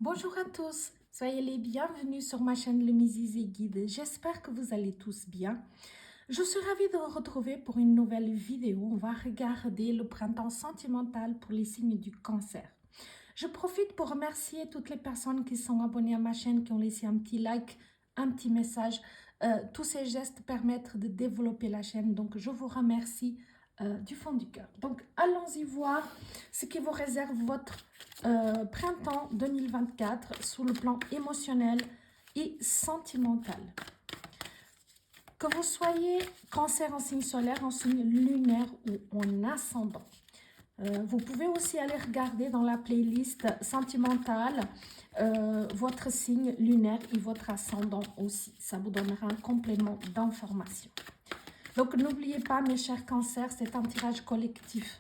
Bonjour à tous, soyez les bienvenus sur ma chaîne Le Mizizé Guide. J'espère que vous allez tous bien. Je suis ravie de vous retrouver pour une nouvelle vidéo. On va regarder le printemps sentimental pour les signes du cancer. Je profite pour remercier toutes les personnes qui sont abonnées à ma chaîne, qui ont laissé un petit like, un petit message. Tous ces gestes permettent de développer la chaîne, donc je vous remercie du fond du cœur. Donc allons-y voir ce qui vous réserve votre printemps 2024 sous le plan émotionnel et sentimental. Que vous soyez cancer en signe solaire, en signe lunaire ou en ascendant. Vous pouvez aussi aller regarder dans la playlist sentimentale votre signe lunaire et votre ascendant aussi. Ça vous donnera un complément d'information. Donc n'oubliez pas mes chers cancers, c'est un tirage collectif.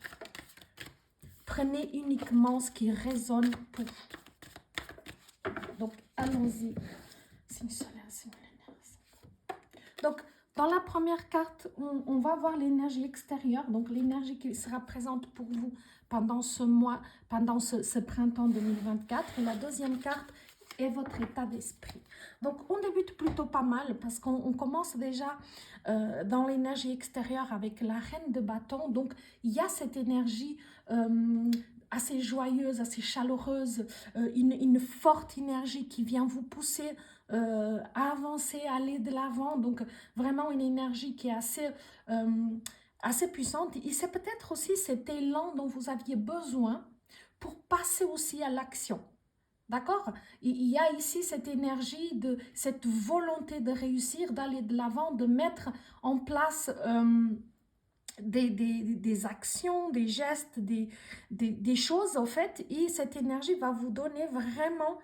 Prenez uniquement ce qui résonne pour vous. Donc allons-y. Signe solaire, signe lunaire. Donc dans la première carte, on va voir l'énergie extérieure, donc l'énergie qui sera présente pour vous pendant ce mois, pendant ce printemps 2024. Et la deuxième carte est votre état d'esprit. Donc on débute plutôt pas mal parce qu'on commence déjà dans l'énergie extérieure avec la reine de bâton. Donc il y a cette énergie assez joyeuse, assez chaleureuse, une forte énergie qui vient vous pousser à avancer, à aller de l'avant. Donc vraiment une énergie qui est assez puissante. Et c'est peut-être aussi cet élan dont vous aviez besoin pour passer aussi à l'action. D'accord? Il y a ici cette énergie, cette volonté de réussir, d'aller de l'avant, de mettre en place des actions, des gestes, des choses en fait. Et cette énergie va vous donner vraiment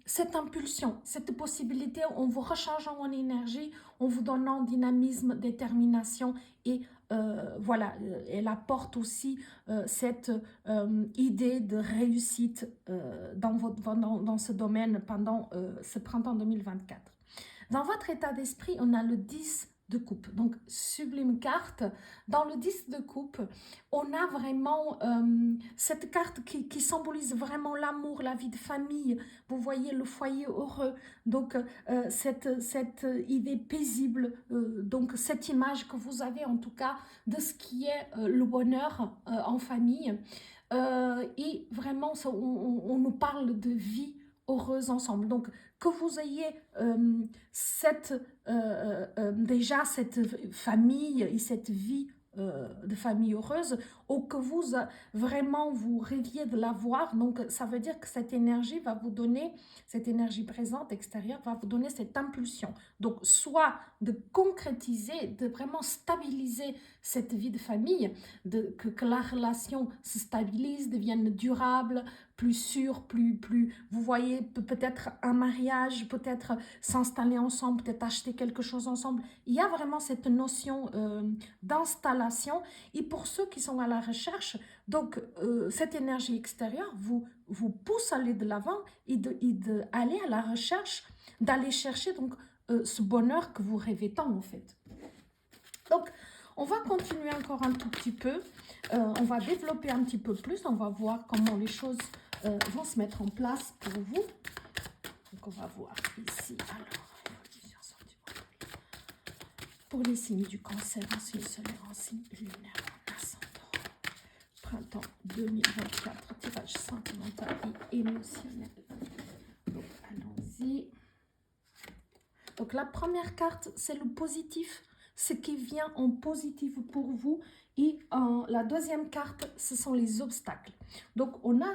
cette impulsion, cette possibilité en vous rechargeant en énergie, en vous donnant dynamisme, détermination et voilà, elle apporte aussi cette idée de réussite dans ce domaine pendant ce printemps 2024. Dans votre état d'esprit, on a le 10 de coupe, donc sublime carte. Dans le 10 de coupe, on a vraiment cette carte qui symbolise vraiment l'amour, la vie de famille. Vous voyez le foyer heureux, donc cette idée paisible, donc cette image que vous avez en tout cas de ce qui est le bonheur en famille. Et vraiment, on nous parle de vie heureuse ensemble. Donc, que vous ayez déjà cette famille et cette vie de famille heureuse, ou que vous vraiment vous rêviez de l'avoir. Donc ça veut dire que cette énergie va vous donner, cette énergie présente extérieure va vous donner cette impulsion. Donc soit de concrétiser, de vraiment stabiliser cette vie de famille, que la relation se stabilise, devienne durable, plus sûr, vous voyez peut-être un mariage, peut-être s'installer ensemble, peut-être acheter quelque chose ensemble. Il y a vraiment cette notion d'installation. Et pour ceux qui sont à la recherche, donc cette énergie extérieure vous pousse à aller de l'avant et d'aller à la recherche, d'aller chercher donc ce bonheur que vous rêvez tant en fait. Donc, on va continuer encore un tout petit peu. On va développer un petit peu plus. On va voir comment les choses vont se mettre en place pour vous. Donc, on va voir ici. Alors, évolution sentimentale. Pour les signes du cancer, en signe solaire, en signe lunaire, en ascendant. Printemps 2024, tirage sentimental et émotionnel. Donc, allons-y. Donc, la première carte, c'est le positif. Ce qui vient en positif pour vous. Et la deuxième carte, ce sont les obstacles. Donc, on a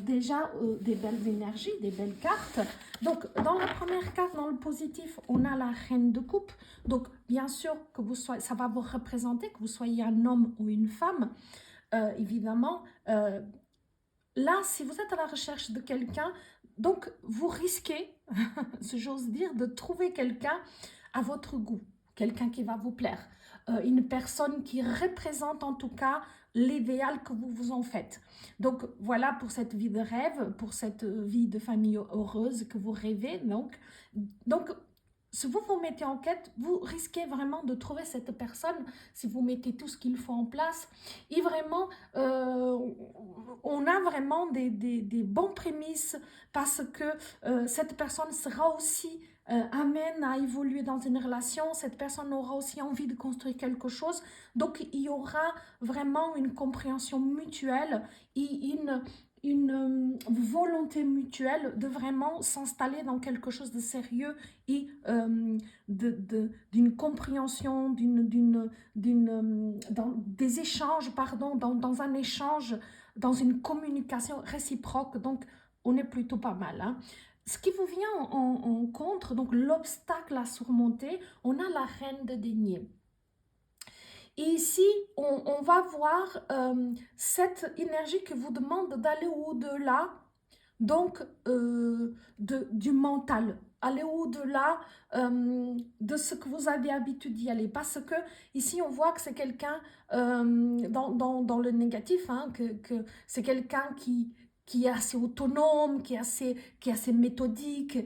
déjà des belles énergies, des belles cartes. Donc, dans la première carte, dans le positif, on a la reine de coupe. Donc, bien sûr, que vous soyez, ça va vous représenter, que vous soyez un homme ou une femme, évidemment. Là, si vous êtes à la recherche de quelqu'un, donc vous risquez, si j'ose dire, de trouver quelqu'un à votre goût. Quelqu'un qui va vous plaire, une personne qui représente en tout cas l'idéal que vous vous en faites. Donc voilà pour cette vie de rêve, pour cette vie de famille heureuse que vous rêvez. Donc si vous vous mettez en quête, vous risquez vraiment de trouver cette personne si vous mettez tout ce qu'il faut en place. Et vraiment, on a vraiment des bons prémices parce que cette personne sera aussi amène à évoluer dans une relation. Cette personne aura aussi envie de construire quelque chose. Donc, il y aura vraiment une compréhension mutuelle et volonté mutuelle de vraiment s'installer dans quelque chose de sérieux et d'une compréhension, des échanges, pardon, dans un échange, dans une communication réciproque. Donc, on est plutôt pas mal. Hein. Ce qui vous vient en contre, donc l'obstacle à surmonter, on a la reine de denier. Et ici, on va voir cette énergie qui vous demande d'aller au-delà, donc du mental, aller au-delà de ce que vous avez l'habitude d'y aller. Parce que ici, on voit que c'est quelqu'un, dans le négatif, hein, que c'est quelqu'un qui est assez autonome, qui est assez méthodique,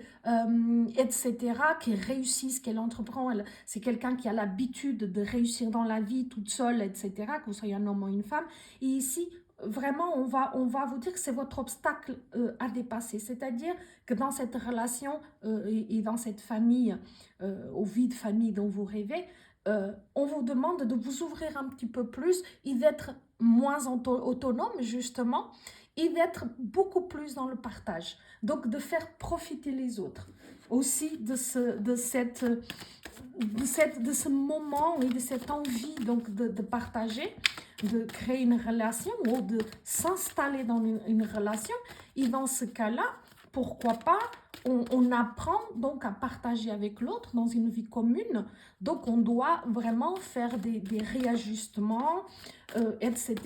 etc., qui réussit ce qu'elle entreprend. C'est quelqu'un qui a l'habitude de réussir dans la vie toute seule, etc., que vous soyez un homme ou une femme. Et ici, vraiment, on va vous dire que c'est votre obstacle à dépasser. C'est-à-dire que dans cette relation et dans cette famille, au vie de famille dont vous rêvez, on vous demande de vous ouvrir un petit peu plus et d'être moins autonome, justement, et d'être beaucoup plus dans le partage. Donc, de faire profiter les autres aussi de ce moment et de cette envie donc de partager, de créer une relation ou de s'installer dans une relation. Et dans ce cas-là, pourquoi pas, on apprend donc à partager avec l'autre dans une vie commune. Donc, on doit vraiment faire des réajustements, etc.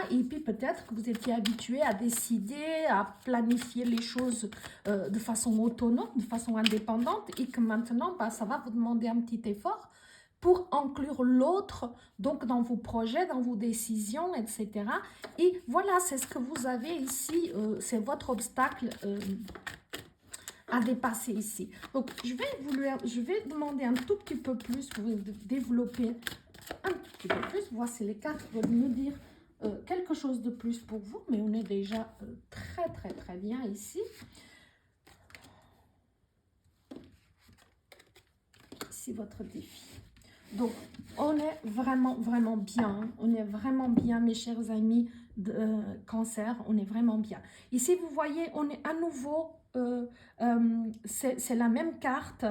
Et puis, peut-être que vous étiez habitué à décider, à planifier les choses de façon autonome, de façon indépendante, et que maintenant, bah, ça va vous demander un petit effort pour inclure l'autre donc dans vos projets, dans vos décisions, etc. Et voilà, c'est ce que vous avez ici, c'est votre obstacle à dépasser ici. Donc, je vais demander un tout petit peu plus pour développer un tout petit peu plus. Voici les cartes veulent nous dire quelque chose de plus pour vous, mais on est déjà très, très, très bien ici. Ici, votre défi. Donc, on est vraiment, vraiment bien. On est vraiment bien, mes chers amis de Cancer. On est vraiment bien. Ici, vous voyez, on est à nouveau... c'est la même carte,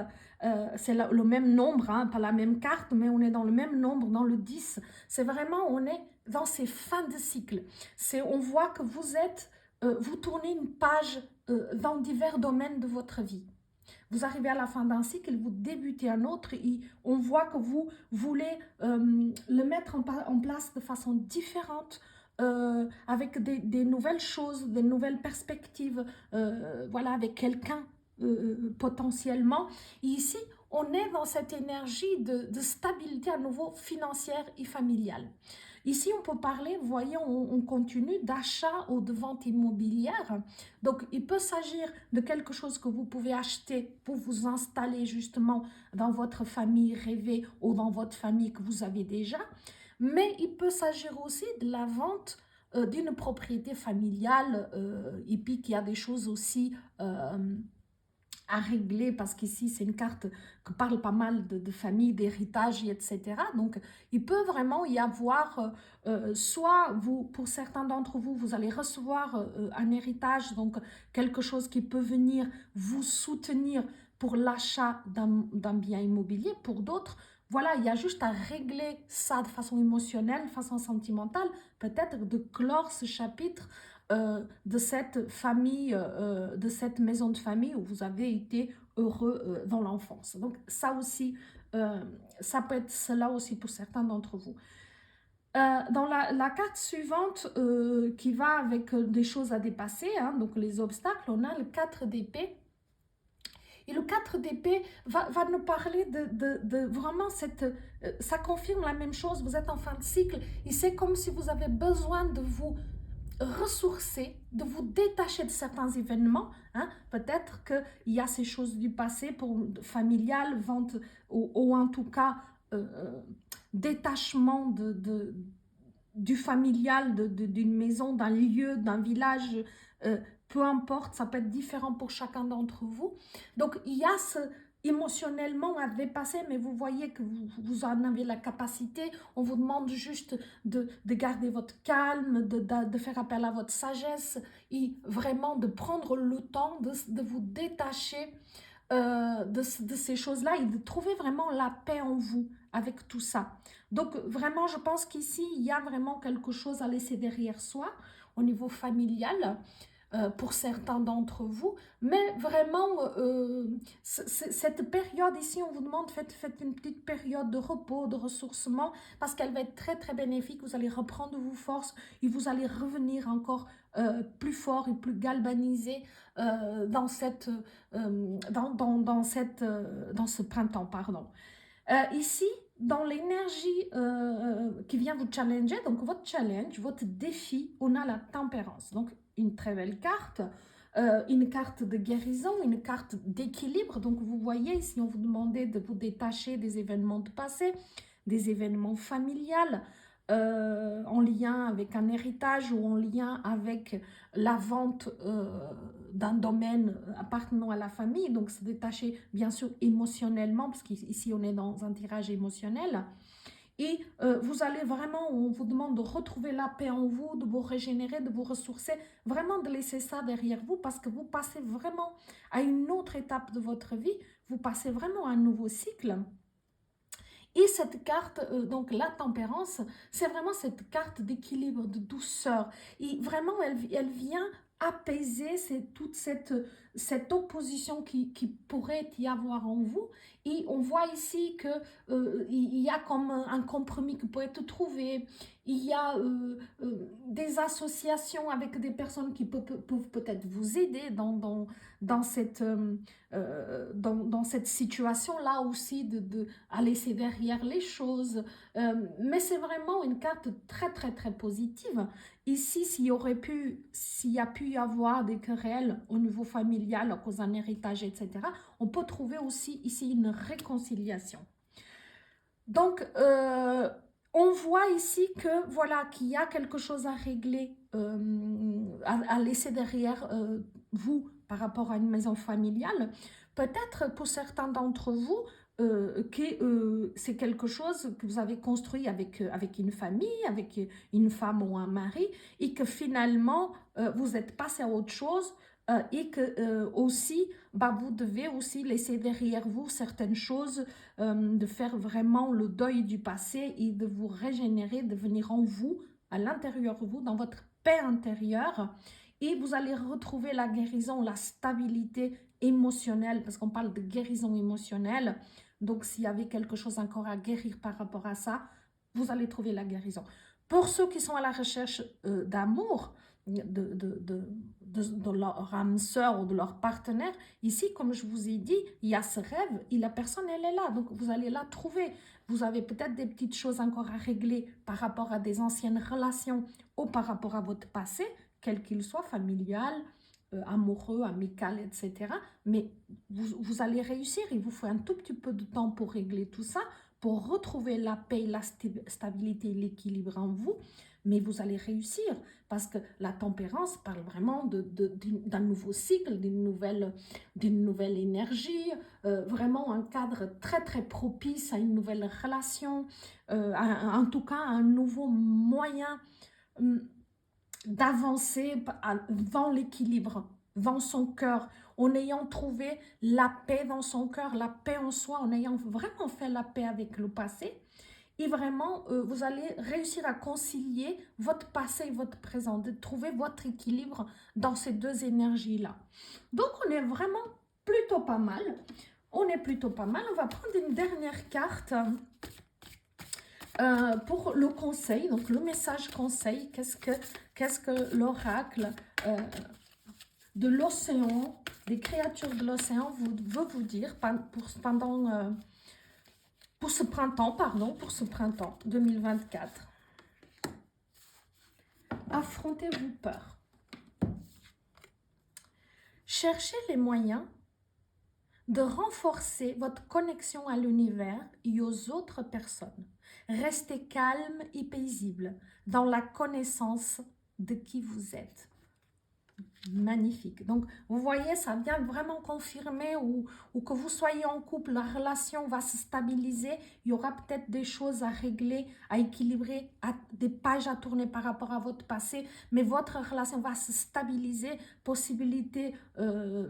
c'est le même nombre, hein, pas la même carte, mais on est dans le même nombre, dans le 10. C'est vraiment, on est dans ces fins de cycle. On voit que vous tournez une page dans divers domaines de votre vie. Vous arrivez à la fin d'un cycle, vous débutez un autre et on voit que vous voulez le mettre en place de façon différente, avec des nouvelles choses, des nouvelles perspectives, voilà, avec quelqu'un potentiellement. Et ici, on est dans cette énergie de stabilité à nouveau financière et familiale. Ici, on peut parler, vous voyez, on continue d'achat ou de vente immobilière. Donc, il peut s'agir de quelque chose que vous pouvez acheter pour vous installer justement dans votre famille rêvée ou dans votre famille que vous avez déjà. Mais il peut s'agir aussi de la vente d'une propriété familiale et puis qu'il y a des choses aussi à régler parce qu'ici c'est une carte qui parle pas mal de famille, d'héritage, etc. Donc il peut vraiment y avoir, soit vous, pour certains d'entre vous, vous allez recevoir un héritage, donc quelque chose qui peut venir vous soutenir pour l'achat d'un bien immobilier. Pour d'autres, voilà, il y a juste à régler ça de façon émotionnelle, de façon sentimentale, peut-être de clore ce chapitre de cette famille, de cette maison de famille où vous avez été heureux dans l'enfance. Donc ça aussi, ça peut être cela aussi pour certains d'entre vous. Dans la carte suivante qui va avec des choses à dépasser, hein, donc les obstacles, on a le 4 d'épée. Et le 4 d'épée va nous parler de vraiment ça confirme la même chose, vous êtes en fin de cycle et c'est comme si vous avez besoin de vous ressourcer, de vous détacher de certains événements. Hein. Peut-être qu'il y a ces choses du passé pour familial, vente, ou en tout cas détachement du familial, d'une maison, d'un lieu, d'un village, peu importe, ça peut être différent pour chacun d'entre vous. Donc, il y a émotionnellement à dépasser, mais vous voyez que vous en avez la capacité. On vous demande juste de garder votre calme, de faire appel à votre sagesse et vraiment de prendre le temps de vous détacher de ces choses-là et de trouver vraiment la paix en vous avec tout ça. Donc vraiment, je pense qu'ici, il y a vraiment quelque chose à laisser derrière soi au niveau familial pour certains d'entre vous, mais vraiment, cette période ici, on vous demande, faites une petite période de repos, de ressourcement, parce qu'elle va être très très bénéfique, vous allez reprendre vos forces et vous allez revenir encore plus fort et plus galvanisé dans ce printemps, pardon. Ici, dans l'énergie qui vient vous challenger, donc votre challenge, votre défi, on a la tempérance. Donc, une très belle carte, une carte de guérison, une carte d'équilibre. Donc, vous voyez, si on vous demandait de vous détacher des événements de passé, des événements familiales, en lien avec un héritage ou en lien avec la vente d'un domaine appartenant à la famille, donc se détacher bien sûr émotionnellement, parce qu'ici on est dans un tirage émotionnel, et vous allez vraiment, on vous demande de retrouver la paix en vous, de vous régénérer, de vous ressourcer, vraiment de laisser ça derrière vous, parce que vous passez vraiment à une autre étape de votre vie, vous passez vraiment à un nouveau cycle. Et cette carte, donc la tempérance, c'est vraiment cette carte d'équilibre, de douceur. Et vraiment, elle vient apaiser toute cette opposition qui pourrait y avoir en vous. Et on voit ici que il y a comme un compromis qui peut être trouvé. Il y a des associations avec des personnes qui peuvent peut-être vous aider dans cette situation-là aussi à laisser derrière les choses. Mais c'est vraiment une carte très, très, très positive. Ici, s'il y a pu y avoir des querelles au niveau familial à cause d'un héritage, etc., on peut trouver aussi ici une réconciliation. Donc, on voit ici que voilà qu'il y a quelque chose à régler, à laisser derrière vous par rapport à une maison familiale. Peut-être pour certains d'entre vous que c'est quelque chose que vous avez construit avec une famille, avec une femme ou un mari, et que finalement vous êtes passé à autre chose. Et que aussi, bah, vous devez aussi laisser derrière vous certaines choses, de faire vraiment le deuil du passé et de vous régénérer, de venir en vous, à l'intérieur de vous, dans votre paix intérieure. Et vous allez retrouver la guérison, la stabilité émotionnelle, parce qu'on parle de guérison émotionnelle. Donc, s'il y avait quelque chose encore à guérir par rapport à ça, vous allez trouver la guérison. Pour ceux qui sont à la recherche d'amour, de leur âme sœur ou de leur partenaire, ici, comme je vous ai dit, il y a ce rêve et la personne, elle est là. Donc, vous allez la trouver. Vous avez peut-être des petites choses encore à régler par rapport à des anciennes relations ou par rapport à votre passé, quel qu'il soit, familial, amoureux, amical, etc. Mais vous allez réussir. Il vous faut un tout petit peu de temps pour régler tout ça, pour retrouver la paix, la stabilité, l'équilibre en vous. Mais vous allez réussir parce que la tempérance parle vraiment d'un nouveau cycle, d'une nouvelle énergie, vraiment un cadre très très propice à une nouvelle relation, en tout cas un nouveau moyen d'avancer dans l'équilibre, dans son cœur, en ayant trouvé la paix dans son cœur, la paix en soi, en ayant vraiment fait la paix avec le passé. Et vraiment, vous allez réussir à concilier votre passé et votre présent, de trouver votre équilibre dans ces deux énergies-là. Donc, on est vraiment plutôt pas mal. On est plutôt pas mal. On va prendre une dernière carte pour le conseil. Donc, le message conseil, qu'est-ce que l'oracle de l'océan, des créatures de l'océan veut vous dire pour ce printemps 2024. affrontez vos peurs. Cherchez les moyens de renforcer votre connexion à l'univers et aux autres personnes. Restez calme et paisible dans la connaissance de qui vous êtes. Magnifique. Donc, vous voyez, ça vient vraiment confirmer ou que vous soyez en couple, la relation va se stabiliser. Il y aura peut-être des choses à régler, à équilibrer, des pages à tourner par rapport à votre passé, mais votre relation va se stabiliser. Possibilité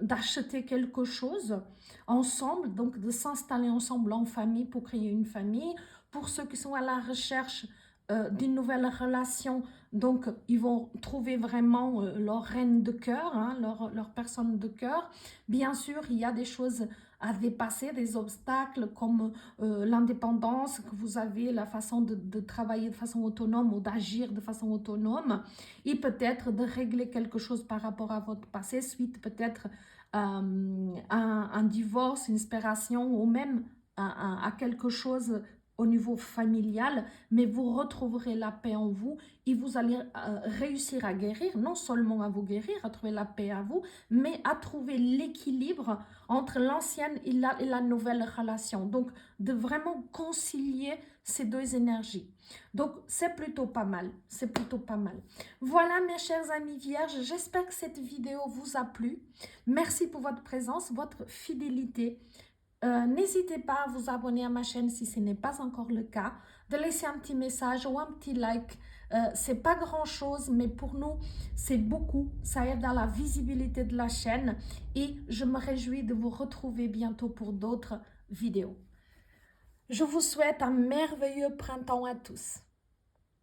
d'acheter quelque chose ensemble, donc de s'installer ensemble en famille pour créer une famille. Pour ceux qui sont à la recherche d'une nouvelle relation, donc ils vont trouver vraiment leur reine de cœur, hein, leur personne de cœur. Bien sûr, il y a des choses à dépasser, des obstacles comme l'indépendance que vous avez, la façon de travailler de façon autonome ou d'agir de façon autonome, et peut-être de régler quelque chose par rapport à votre passé, suite peut-être un divorce, une séparation ou même à quelque chose au niveau familial, mais vous retrouverez la paix en vous et vous allez réussir à guérir, non seulement à vous guérir, à trouver la paix à vous, mais à trouver l'équilibre entre l'ancienne et la nouvelle relation. Donc, de vraiment concilier ces deux énergies. Donc, c'est plutôt pas mal, c'est plutôt pas mal. Voilà mes chers amis vierges, j'espère que cette vidéo vous a plu. Merci pour votre présence, votre fidélité. N'hésitez pas à vous abonner à ma chaîne si ce n'est pas encore le cas, de laisser un petit message ou un petit like. C'est pas grand chose, mais pour nous, c'est beaucoup. Ça aide à la visibilité de la chaîne et je me réjouis de vous retrouver bientôt pour d'autres vidéos. Je vous souhaite un merveilleux printemps à tous.